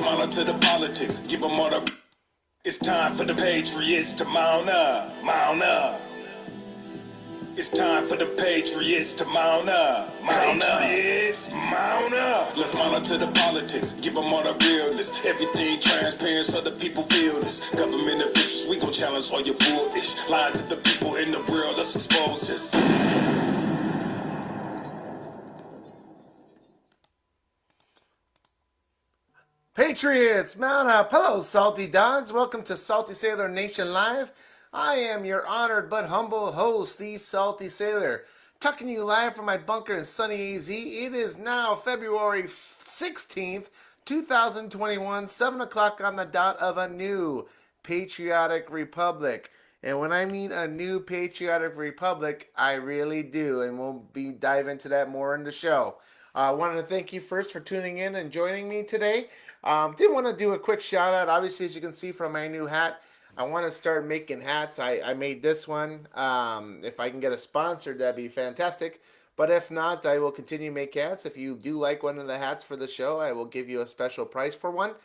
Monitor the politics, give them all the. It's time for the patriots to mount up, mount up. It's time for the patriots to mount up, mount up. Patriots, mount up. Let's monitor the politics, give them all the realness. Everything transparent so the people feel this. Government officials, we gon' challenge all your bullish. Lying to the people in the world, let's expose this. Patriots, mount up. Hello, Salty Dogs. Welcome to Salty Sailor Nation Live. I am your honored but humble host, the Salty Sailor. Talking to you live from my bunker in sunny AZ. It is now February 16th, 2021, 7 o'clock on the dot of a new patriotic republic. And when I mean a new patriotic republic, I really do. And we'll be dive into that more in the show. I wanted to thank you first for tuning in and joining me today. Did want to do a quick shout out. Obviously, as you can see from my new hat, I want to start making hats. I made this one. If I can get a sponsor, that'd be fantastic. But if not, I will continue to make hats. If you do like one of the hats for the show, I will give you a special price for one.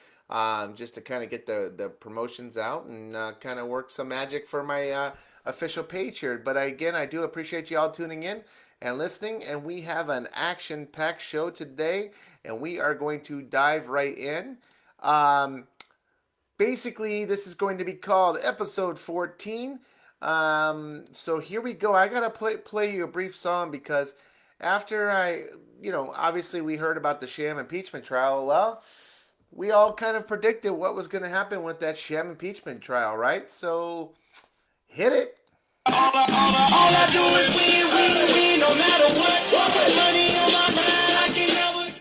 Just to kind of get the promotions out and kind of work some magic for my official page here. But again, I do appreciate you all tuning in and listening, and we have an action-packed show today, and we are going to dive right in. Basically, this is going to be called episode 14. So here we go. I gotta play you a brief song because after obviously we heard about the sham impeachment trial. Well, we all kind of predicted what was going to happen with that sham impeachment trial, right? So hit it. All I do is win, no matter what. Money on my mind, I can never.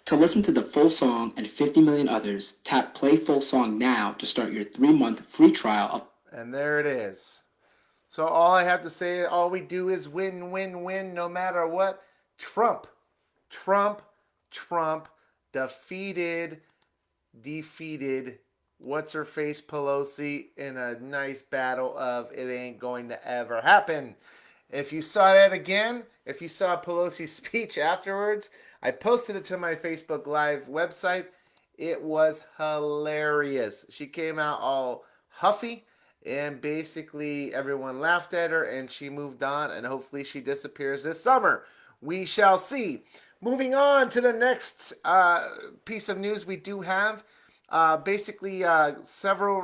To listen to the full song and 50 million others, tap Play Full Song now to start your 3-month free trial of. And there it is. So all I have to say, all we do is win, win, win, no matter what. Trump, defeated, what's-her-face Pelosi in a nice battle of it ain't going to ever happen. If you saw that again, if you saw Pelosi's speech afterwards, I posted it to my Facebook Live website. It was hilarious. She came out all huffy, and basically everyone laughed at her, and she moved on, and hopefully she disappears this summer. We shall see. Moving on to the next piece of news we do have. Basically, several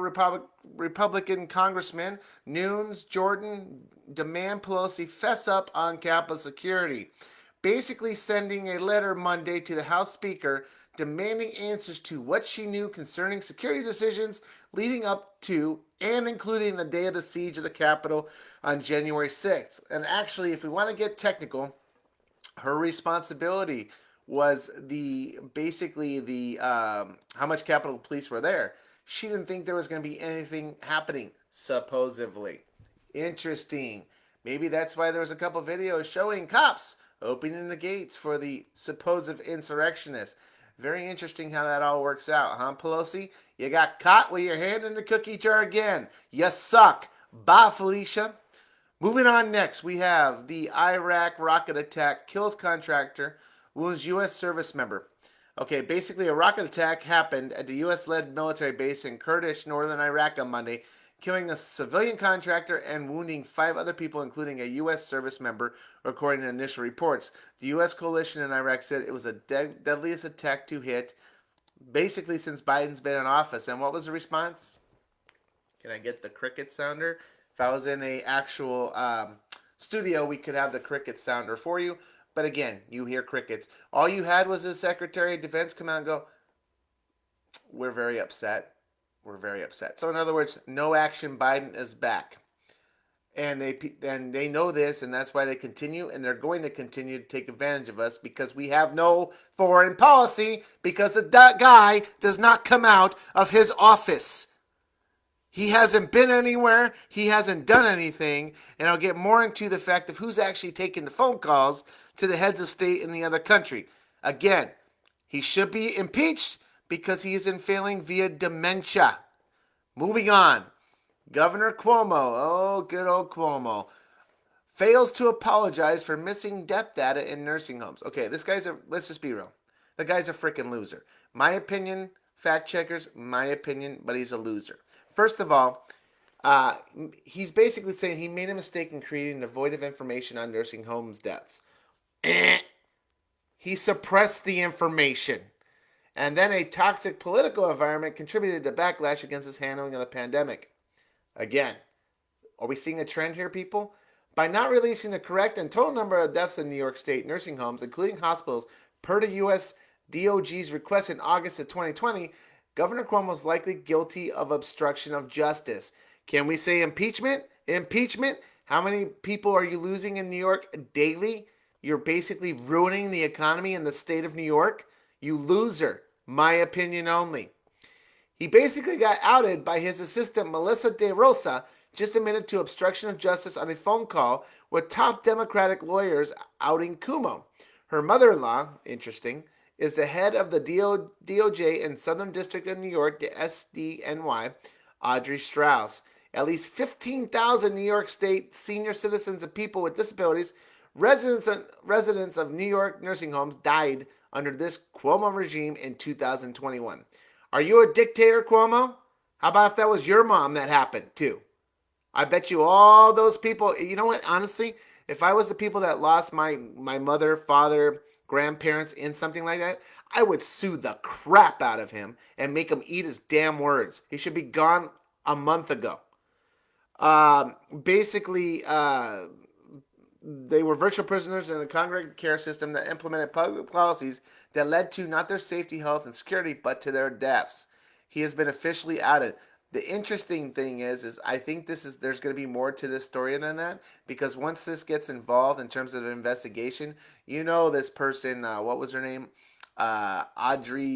Republican congressmen, Nunes, Jordan, demand Pelosi fess up on Capitol security. Basically sending a letter Monday to the House Speaker demanding answers to what she knew concerning security decisions leading up to and including the day of the siege of the Capitol on January 6th. And actually, if we want to get technical, her responsibility was how much Capitol Police were there. She didn't think there was going to be anything happening, supposedly. Interesting. Maybe that's why there was a couple videos showing cops opening the gates for the supposed insurrectionists. Very interesting how that all works out, huh, Pelosi? You got caught with your hand in the cookie jar again. You suck. Bye, Felicia. Moving on next, we have the Iraq rocket attack kills contractor, wounds U.S. service member. Okay, basically a rocket attack happened at the U.S.-led military base in Kurdish northern Iraq on Monday, killing a civilian contractor and wounding 5 other people, including a U.S. service member, according to initial reports. The U.S. coalition in Iraq said it was the deadliest attack to hit, basically since Biden's been in office. And what was the response? Can I get the cricket sounder? If I was in a actual studio, we could have the cricket sounder for you. But again, you hear crickets. All you had was the Secretary of Defense come out and go, we're very upset. We're very upset. So in other words, no action, Biden is back. And they know this, and that's why they continue, and they're going to continue to take advantage of us because we have no foreign policy because that guy does not come out of his office. He hasn't been anywhere. He hasn't done anything. And I'll get more into the fact of who's actually taking the phone calls to the heads of state in the other country. Again, he should be impeached because he is failing via dementia. Moving on. Governor Cuomo, oh, good old Cuomo, fails to apologize for missing death data in nursing homes. Okay, let's just be real. The guy's a freaking loser. My opinion, fact checkers, my opinion, but he's a loser. First of all, uh, he's basically saying he made a mistake in creating a void of information on nursing homes deaths. He suppressed the information. And then a toxic political environment contributed to backlash against his handling of the pandemic. Again, are we seeing a trend here, people? By not releasing the correct and total number of deaths in New York State nursing homes, including hospitals, per the U.S. DOJ's request in August of 2020, Governor Cuomo is likely guilty of obstruction of justice. Can we say impeachment? Impeachment? How many people are you losing in New York daily? You're basically ruining the economy in the state of New York. You loser. My opinion only. He basically got outed by his assistant Melissa De Rosa, just admitted to obstruction of justice on a phone call with top Democratic lawyers outing Cuomo. Her mother-in-law, interesting, is the head of the DOJ in Southern District of New York, the SDNY, Audrey Strauss. At least 15,000 New York State senior citizens and people with disabilities, residents of New York nursing homes, died under this Cuomo regime in 2021. Are you a dictator, Cuomo? How about if that was your mom that happened, too? I bet you all those people, you know what, honestly, if I was the people that lost my mother, father, grandparents in something like that, I would sue the crap out of him and make him eat his damn words. He should be gone a month ago. Basically, they were virtual prisoners in a congregate care system that implemented public policies that led to not their safety, health, and security, but to their deaths. He has been officially outed. The interesting thing is I think there's going to be more to this story than that, because once this gets involved in terms of an investigation, this person, what was her name? Audrey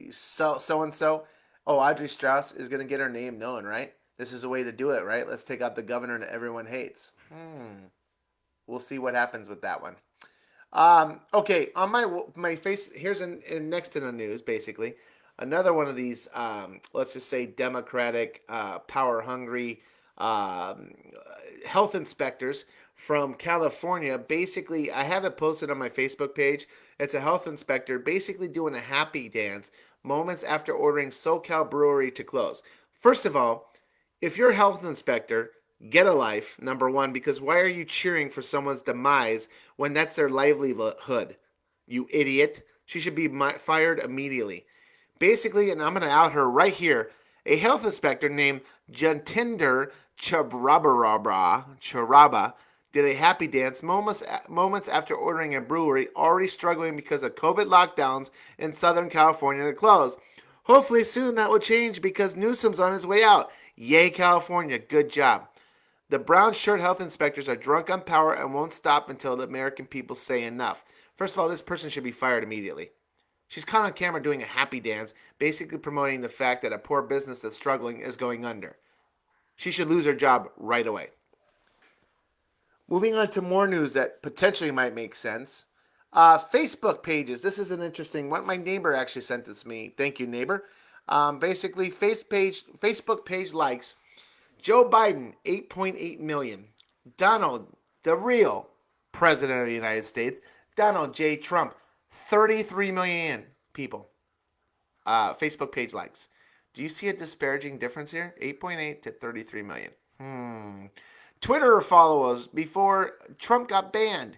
so-and-so. Oh, Audrey Strauss is going to get her name known, right? This is a way to do it, right? Let's take out the governor that everyone hates. We'll see what happens with that one. Okay, on my face, here's next to the news, basically. Another one of these, let's just say Democratic, power-hungry health inspectors from California. Basically, I have it posted on my Facebook page. It's a health inspector basically doing a happy dance moments after ordering SoCal Brewery to close. First of all, if you're a health inspector, get a life, number one, because why are you cheering for someone's demise when that's their livelihood? You idiot. She should be fired immediately. Basically, and I'm going to out her right here, a health inspector named Jatinder Charaba did a happy dance moments after ordering a brewery already struggling because of COVID lockdowns in Southern California to close. Hopefully soon that will change because Newsom's on his way out. Yay, California. Good job. The brown shirt health inspectors are drunk on power and won't stop until the American people say enough. First of all, this person should be fired immediately. She's caught on camera doing a happy dance, basically promoting the fact that a poor business that's struggling is going under. She should lose her job right away. Moving on to more news that potentially might make sense. Facebook pages. This is an interesting one. My neighbor actually sent this to me. Thank you, neighbor. Basically, Facebook page likes. Joe Biden, 8.8 million. Donald, the real president of the United States, Donald J. Trump, 33 million people. Facebook page likes. Do you see a disparaging difference here? 8.8 to 33 million. Twitter followers before Trump got banned.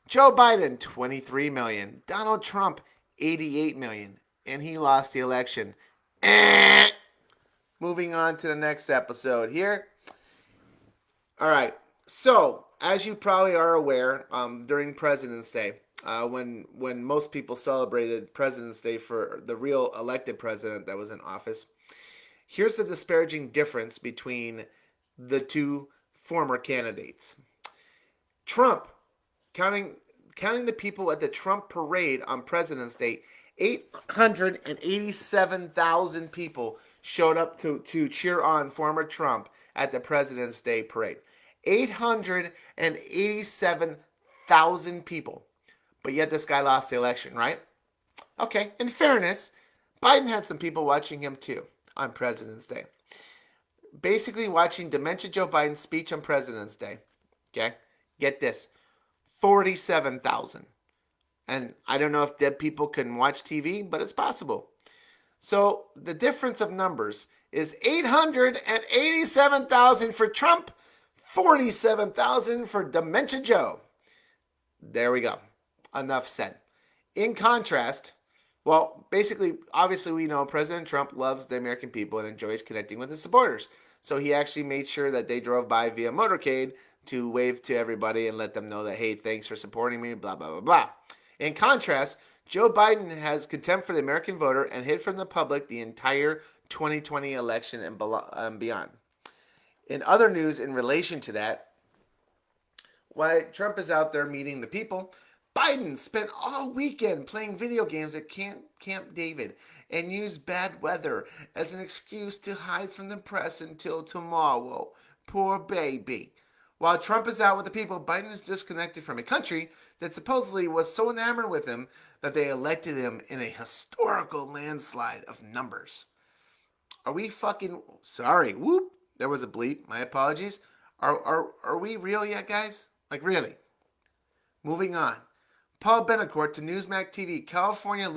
Joe Biden, 23 million. Donald Trump, 88 million. And he lost the election. Moving on to the next episode here. All right. So, as you probably are aware, during President's Day, when most people celebrated President's Day for the real elected president that was in office, here's the disparaging difference between the two former candidates. Trump, counting the people at the Trump parade on President's Day, 887,000 people showed up to cheer on former Trump at the President's Day parade. 887,000 people. But yet this guy lost the election, right? Okay, in fairness, Biden had some people watching him too on President's Day. Basically watching Dementia Joe Biden's speech on President's Day. Okay, get this, 47,000. And I don't know if dead people can watch TV, but it's possible. So the difference of numbers is 887,000 for Trump, 47,000 for Dementia Joe. There we go. Enough said. In contrast, well, basically, obviously, we know President Trump loves the American people and enjoys connecting with his supporters. So he actually made sure that they drove by via motorcade to wave to everybody and let them know that, hey, thanks for supporting me, blah, blah, blah, blah. In contrast, Joe Biden has contempt for the American voter and hid from the public the entire 2020 election and beyond. In other news in relation to that, while Trump is out there meeting the people, Biden spent all weekend playing video games at Camp David and used bad weather as an excuse to hide from the press until tomorrow. Poor baby. While Trump is out with the people, Biden is disconnected from a country that supposedly was so enamored with him that they elected him in a historical landslide of numbers. Are we fucking sorry? Whoop. There was a bleep. My apologies. Are we real yet, guys? Like, really? Moving on. Paul Benacourt to Newsmax TV. California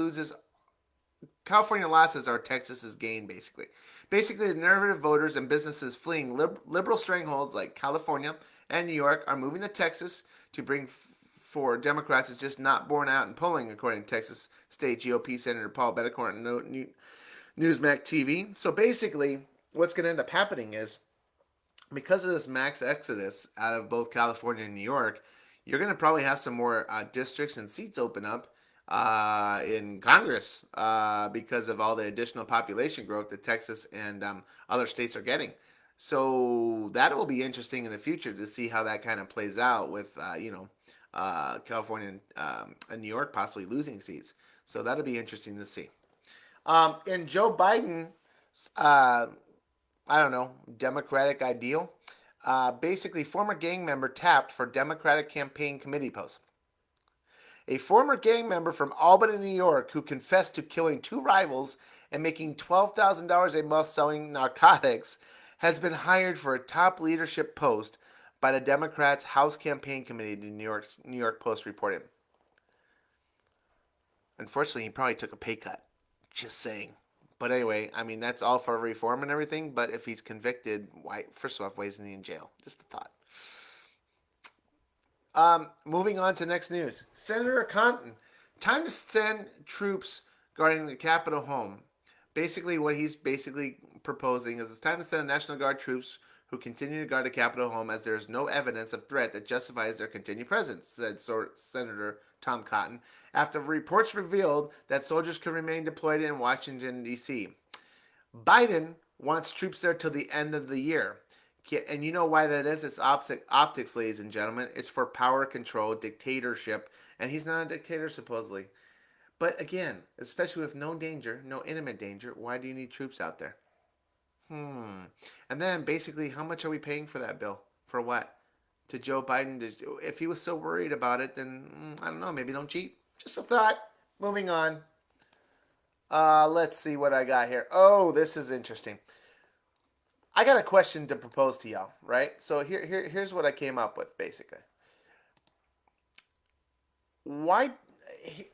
losses are Texas's gain, basically. Basically, the conservative voters and businesses fleeing liberal strongholds like California and New York are moving to Texas to bring for Democrats is just not borne out in polling, according to Texas State GOP Senator Paul Benacourt on Newsmax TV. So basically, what's going to end up happening is, because of this max exodus out of both California and New York, you're going to probably have some more districts and seats open up in Congress because of all the additional population growth that Texas and other states are getting. So that will be interesting in the future to see how that kind of plays out with, California and New York possibly losing seats. So that'll be interesting to see. In Joe Biden, Democratic ideal. Basically, former gang member tapped for Democratic campaign committee post. A former gang member from Albany, New York, who confessed to killing two rivals and making $12,000 a month selling narcotics, has been hired for a top leadership post by the Democrats' House Campaign Committee, the New York Post reported. Unfortunately, he probably took a pay cut. Just saying. But anyway, I mean, that's all for reform and everything. But if he's convicted, why? First of all, why isn't he in jail? Just a thought. Moving on to next news. Senator Cotton, time to send troops guarding the Capitol home. Basically, what he's proposing is it's time to send National Guard troops who continue to guard the Capitol home as there is no evidence of threat that justifies their continued presence, said Senator Tom Cotton, after reports revealed that soldiers could remain deployed in Washington, D.C. Biden wants troops there till the end of the year. And you know why that is? It's optics, ladies and gentlemen. It's for power control, dictatorship. And he's not a dictator, supposedly. But again, especially with no danger, no imminent danger, why do you need troops out there? And then basically, how much are we paying for that bill? For what? To Joe Biden? If he was so worried about it, then I don't know, maybe don't cheat. Just a thought. Moving on. Let's see what I got here. Oh, this is interesting. I got a question to propose to y'all, right? So here's what I came up with, basically. Why,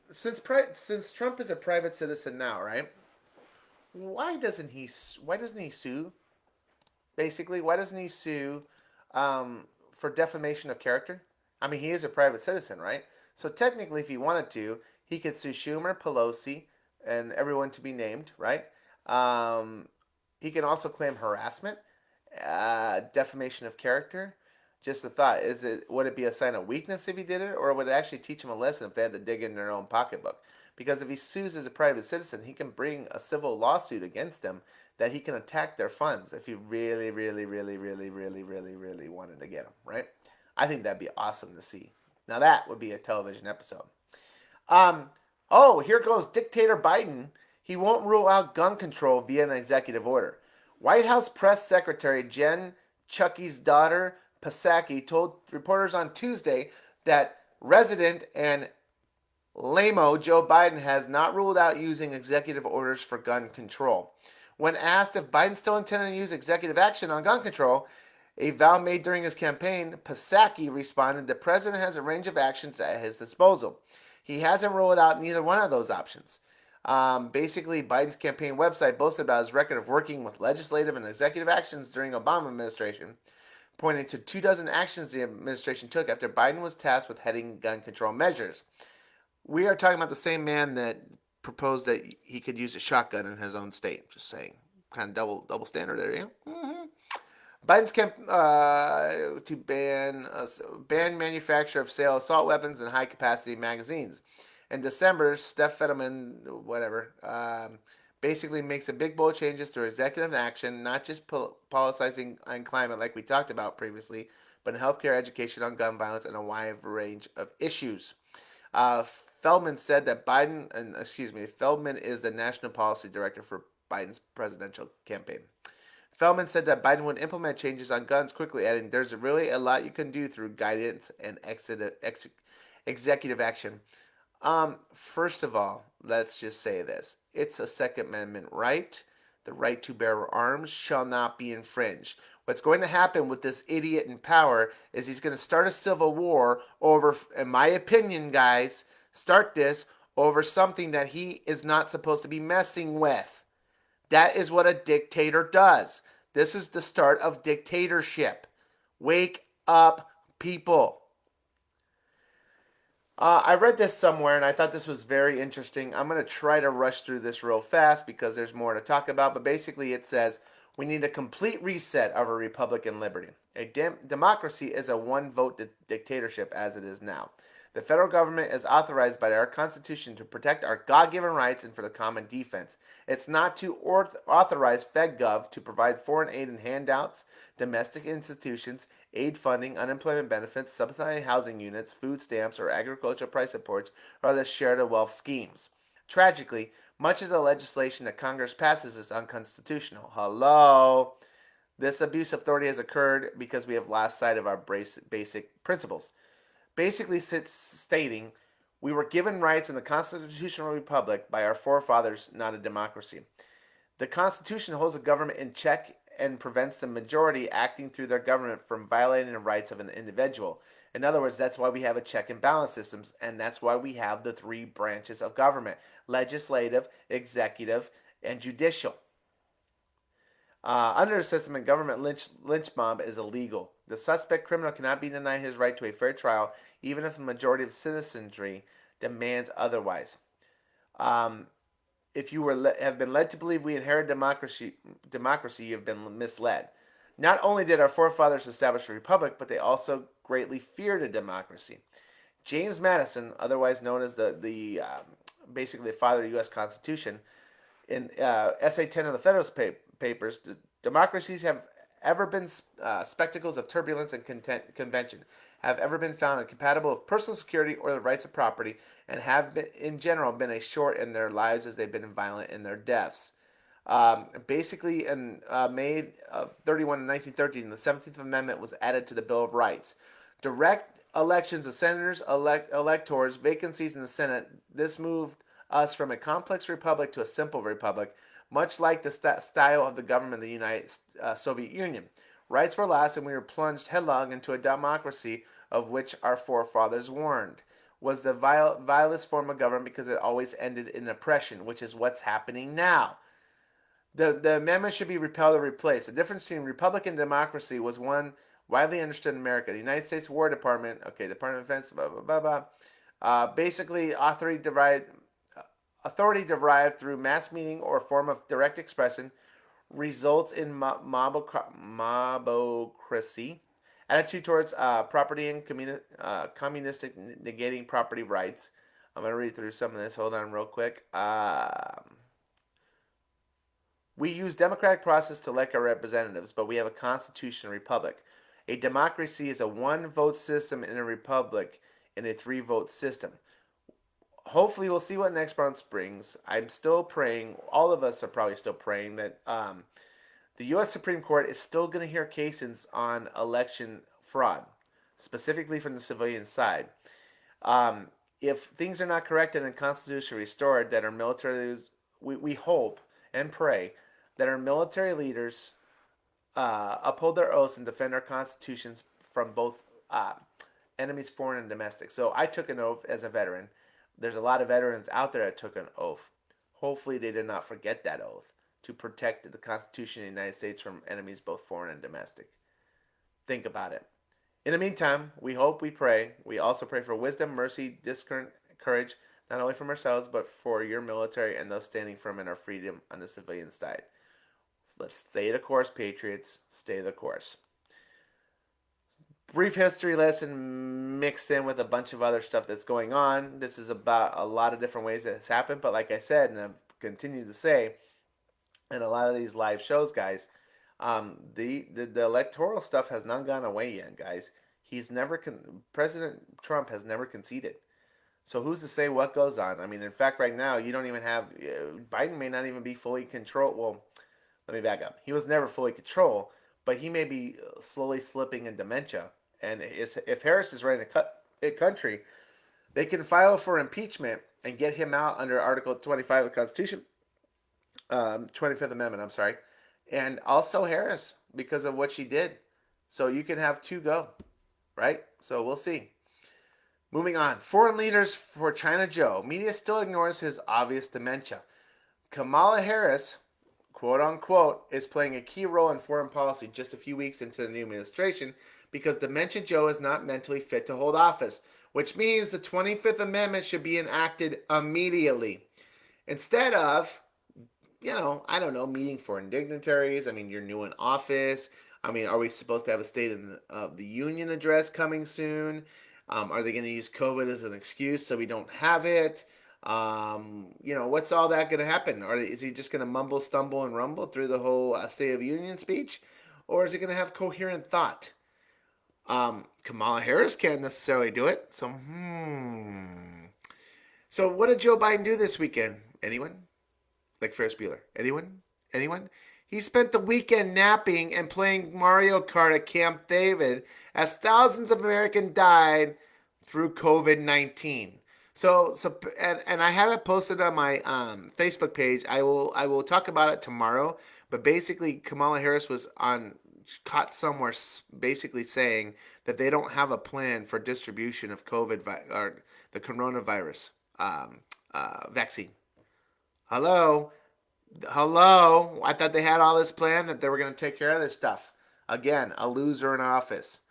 since Trump is a private citizen now, right? Why doesn't he sue? Basically, why doesn't he sue for defamation of character? I mean, he is a private citizen, right? So technically, if he wanted to, he could sue Schumer, Pelosi, and everyone to be named, right? He can also claim harassment, defamation of character. Just a thought: would it be a sign of weakness if he did it, or would it actually teach him a lesson if they had to dig in their own pocketbook? Because if he sues as a private citizen, he can bring a civil lawsuit against them that he can attack their funds if he really, really, really, really, really, really, really wanted to get them, right? I think that'd be awesome to see. Now that would be a television episode. Here goes Dictator Biden. He won't rule out gun control via an executive order. White House Press Secretary Jen Psaki's daughter, Psaki, told reporters on Tuesday that resident and lame-o Joe Biden has not ruled out using executive orders for gun control. When asked if Biden still intended to use executive action on gun control, a vow made during his campaign, Psaki responded, the president has a range of actions at his disposal. He hasn't ruled out neither one of those options. Basically, Biden's campaign website boasted about his record of working with legislative and executive actions during Obama administration, pointing to 24 actions the administration took after Biden was tasked with heading gun control measures. We are talking about the same man that proposed that he could use a shotgun in his own state. Just saying, kind of double standard there, you know. Biden's camp to ban manufacture of sale of assault weapons and high capacity magazines. In December, Steph Fetterman, whatever, basically makes a big bold changes through executive action, not just politicizing on climate like we talked about previously, but in healthcare, education, on gun violence, and a wide range of issues. Feldman said that Feldman is the national policy director for Biden's presidential campaign. Feldman said that Biden would implement changes on guns quickly, adding, "There's really a lot you can do through guidance and executive action." First of all, let's just say this. It's a Second Amendment right. The right to bear arms shall not be infringed. What's going to happen with this idiot in power is he's going to start a civil war over, in my opinion, guys, start this over something that he is not supposed to be messing with. That is what a dictator does. This is the start of dictatorship. Wake up, people. I read this somewhere and I thought this was very interesting. I'm going to try to rush through this real fast because there's more to talk about. But basically it says we need a complete reset of a Republican liberty. A democracy is a one-vote dictatorship as it is now. The federal government is authorized by our Constitution to protect our God-given rights and for the common defense. It's not to authorize FedGov to provide foreign aid and handouts, domestic institutions, aid funding, unemployment benefits, subsidized housing units, food stamps, or agricultural price supports, or other shared wealth schemes. Tragically, much of the legislation that Congress passes is unconstitutional. Hello? This abuse of authority has occurred because we have lost sight of our basic principles. Basically stating we were given rights in the constitutional republic by our forefathers, not a democracy. The Constitution holds the government in check and prevents the majority acting through their government from violating the rights of an individual. In other words, that's why we have a check and balance systems, and that's why we have the three branches of government: legislative, executive, and judicial. Under the system, a government lynch mob is illegal. The suspect criminal cannot be denied his right to a fair trial, even if the majority of citizenry demands otherwise. If you have been led to believe we inherit democracy, you have been misled. Not only did our forefathers establish a republic, but they also greatly feared a democracy. James Madison, otherwise known as basically the father of the U.S. Constitution, in Essay 10 of the Federalist Papers, democracies have ever been spectacles of turbulence and convention, have ever been found incompatible with personal security or the rights of property, and have been, in general, been as short in their lives as they've been violent in their deaths. Basically, in May of 1913, the 17th Amendment was added to the Bill of Rights. Direct elections of senators, electors, vacancies in the Senate. This moved us from a complex republic to a simple republic, much like the style of the government of the United Soviet Union. Rights were lost and we were plunged headlong into a democracy of which our forefathers warned was the vilest form of government because it always ended in oppression, which is what's happening now. The amendment should be repealed or replaced. The difference between republic and democracy was one widely understood in America. The United States War Department, Department of Defense, blah, blah, blah, blah. Basically, authority derived through mass meeting or form of direct expression results in mobocracy, attitude towards property and communistic negating property rights. I'm going to read through some of this. Hold on real quick. We use democratic process to elect our representatives, but we have a constitutional republic. A democracy is a one-vote system in a republic in a three-vote system. Hopefully we'll see what next month brings. I'm still praying, all of us are probably still praying, that the U.S. Supreme Court is still going to hear cases on election fraud, specifically from the civilian side. If things are not corrected and Constitution restored, that our military leaders, we hope and pray that our military leaders uphold their oaths and defend our constitutions from both enemies, foreign and domestic. So I took an oath as a veteran. There's a lot of veterans out there that took an oath. Hopefully they did not forget that oath to protect the Constitution of the United States from enemies both foreign and domestic. Think about it. In the meantime, we hope, we pray. We also pray for wisdom, mercy, courage, not only from ourselves, but for your military and those standing firm in our freedom on the civilian side. So let's stay the course, patriots. Stay the course. Brief history lesson mixed in with a bunch of other stuff that's going on. This is about a lot of different ways that it's happened, but like I said, and I've continued to say, in a lot of these live shows, guys, the electoral stuff has not gone away yet, guys. President Trump has never conceded. So who's to say what goes on? I mean, in fact, right now you don't even have Biden may not even be fully controlled. Well, let me back up. He was never fully controlled, but he may be slowly slipping in dementia. And if Harris is running a country, they can file for impeachment and get him out under Article 25 of the Constitution, 25th Amendment. I'm sorry. And also Harris, because of what she did. So you can have two go, right? So we'll see. Moving on. Foreign leaders for China Joe. Media still ignores his obvious dementia. Kamala Harris, quote unquote, is playing a key role in foreign policy just a few weeks into the new administration because Dementia Joe is not mentally fit to hold office, which means the 25th Amendment should be enacted immediately. Instead of, I don't know, meeting foreign dignitaries. I mean, you're new in office. I mean, are we supposed to have a State of the Union address coming soon? Are they going to use COVID as an excuse so we don't have it? What's all that going to happen? Or is he just going to mumble, stumble, and rumble through the whole State of the Union speech? Or is he going to have coherent thought? Kamala Harris can't necessarily do it. So what did Joe Biden do this weekend? Anyone? Like Ferris Bueller. Anyone? He spent the weekend napping and playing Mario Kart at Camp David as thousands of Americans died through COVID-19. So I have it posted on my Facebook page. I will talk about it tomorrow. But basically, Kamala Harris was caught somewhere basically saying that they don't have a plan for distribution of COVID or the coronavirus vaccine. Hello. I thought they had all this plan that they were going to take care of this stuff. Again, a loser in office.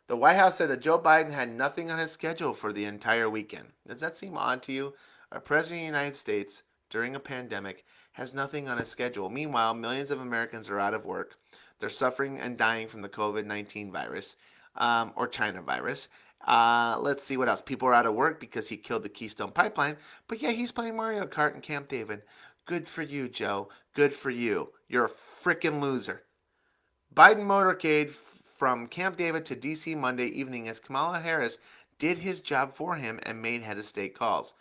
The White House said that Joe Biden had nothing on his schedule for the entire weekend. Does that seem odd to you? Our president of the United States, during a pandemic, has nothing on his schedule. Meanwhile, millions of Americans are out of work. They're suffering and dying from the COVID-19 virus, or China virus. Let's see what else. People are out of work because he killed the Keystone Pipeline. But yeah, he's playing Mario Kart in Camp David. Good for you, Joe. Good for you. You're a freaking loser. Biden motorcade from Camp David to D.C. Monday evening as Kamala Harris did his job for him and made head of state calls.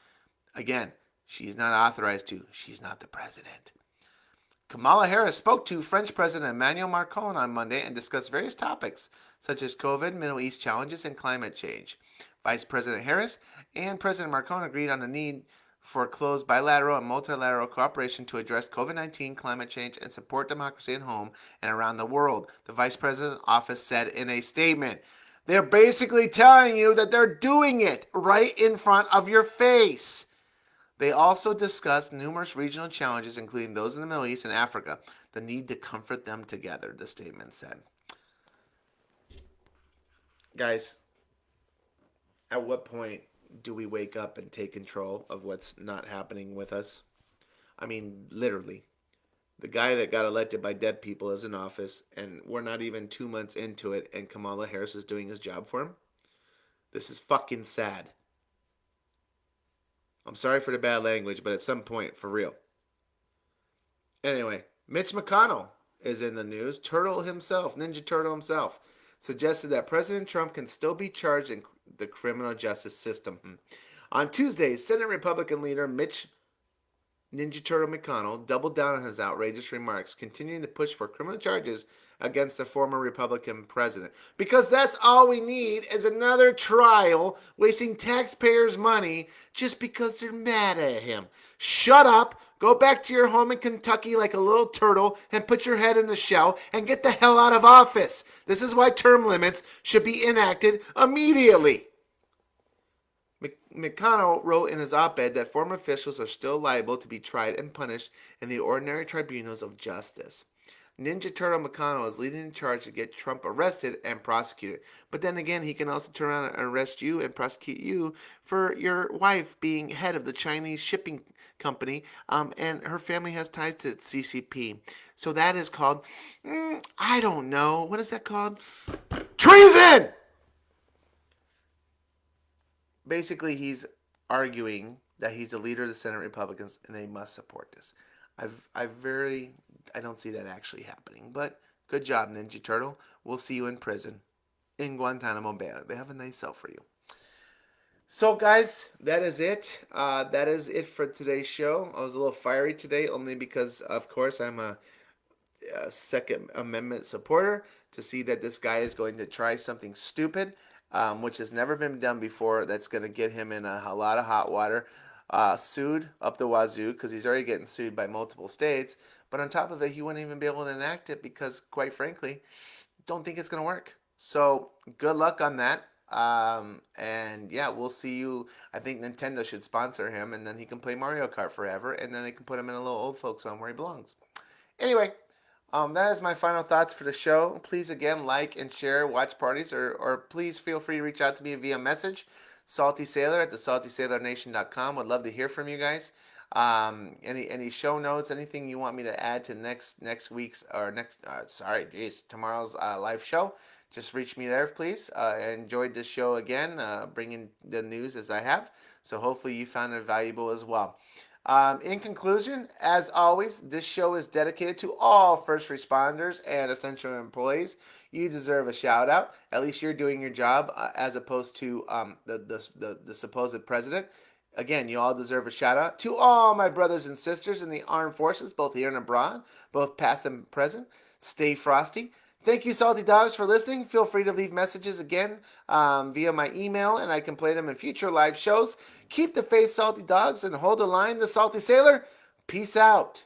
Again, she's not authorized to. She's not the president. Kamala Harris spoke to French President Emmanuel Macron on Monday and discussed various topics such as COVID, Middle East challenges, and climate change. Vice President Harris and President Macron agreed on the need for close bilateral and multilateral cooperation to address COVID-19, climate change, and support democracy at home and around the world, the Vice President's office said in a statement. They're basically telling you that they're doing it right in front of your face. They also discussed numerous regional challenges, including those in the Middle East and Africa, the need to comfort them together, the statement said. Guys, at what point do we wake up and take control of what's not happening with us? I mean, literally. The guy that got elected by dead people is in office, and we're not even 2 months into it, and Kamala Harris is doing his job for him? This is fucking sad. I'm sorry for the bad language, but at some point, for real. Anyway, Mitch McConnell is in the news. Ninja Turtle himself, suggested that President Trump can still be charged in the criminal justice system. On Tuesday, Senate Republican leader Mitch Ninja Turtle McConnell doubled down on his outrageous remarks, continuing to push for criminal charges against a former Republican president. Because that's all we need is another trial wasting taxpayers' money just because they're mad at him. Shut up, go back to your home in Kentucky like a little turtle and put your head in the shell and get the hell out of office. This is why term limits should be enacted immediately. McConnell wrote in his op-ed that former officials are still liable to be tried and punished in the ordinary tribunals of justice. Ninja Turtle McConnell is leading the charge to get Trump arrested and prosecuted. But then again, he can also turn around and arrest you and prosecute you for your wife being head of the Chinese shipping company, and her family has ties to CCP. So that is called, I don't know, what is that called? Treason! Basically, he's arguing that he's the leader of the Senate Republicans and they must support this. I don't see that actually happening. But good job, Ninja Turtle. We'll see you in prison in Guantanamo Bay. They have a nice cell for you. So, guys, that is it. That is it for today's show. I was a little fiery today, only because, of course, I'm a Second Amendment supporter. To see that this guy is going to try something stupid, which has never been done before, that's going to get him in a lot of hot water. Sued up the wazoo because he's already getting sued by multiple states. But on top of it, he wouldn't even be able to enact it because, quite frankly, don't think it's going to work. So good luck on that. And yeah, we'll see you. I think Nintendo should sponsor him, and then he can play Mario Kart forever, and then they can put him in a little old folks home where he belongs. Anyway, that is my final thoughts for the show. Please, again, like and share watch parties, or please feel free to reach out to me via message. Salty Sailor at thesaltysailornation.com. Would love to hear from you guys. Any show notes, anything you want me to add to next week's or tomorrow's live show, just reach me there, please. I enjoyed this show again, bringing the news as I have. So hopefully you found it valuable as well. In conclusion, as always, this show is dedicated to all first responders and essential employees. You deserve a shout out. At least you're doing your job, as opposed to the supposed president. Again, you all deserve a shout out. To all my brothers and sisters in the armed forces, both here and abroad, both past and present, stay frosty. Thank you, Salty Dogs, for listening. Feel free to leave messages again via my email, and I can play them in future live shows. Keep the faith, Salty Dogs, and hold the line, the Salty Sailor. Peace out.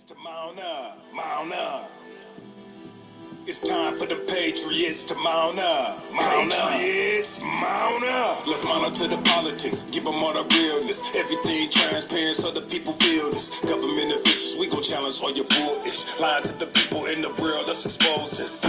To mount up, mount up. It's time for the Patriots to mount up, mount up. Patriots, mount up. Let's monitor the politics, give them all the realness. Everything transparent so the people feel this. Government officials, we gon' challenge all your bullish. Lying to the people in the world, let's expose this.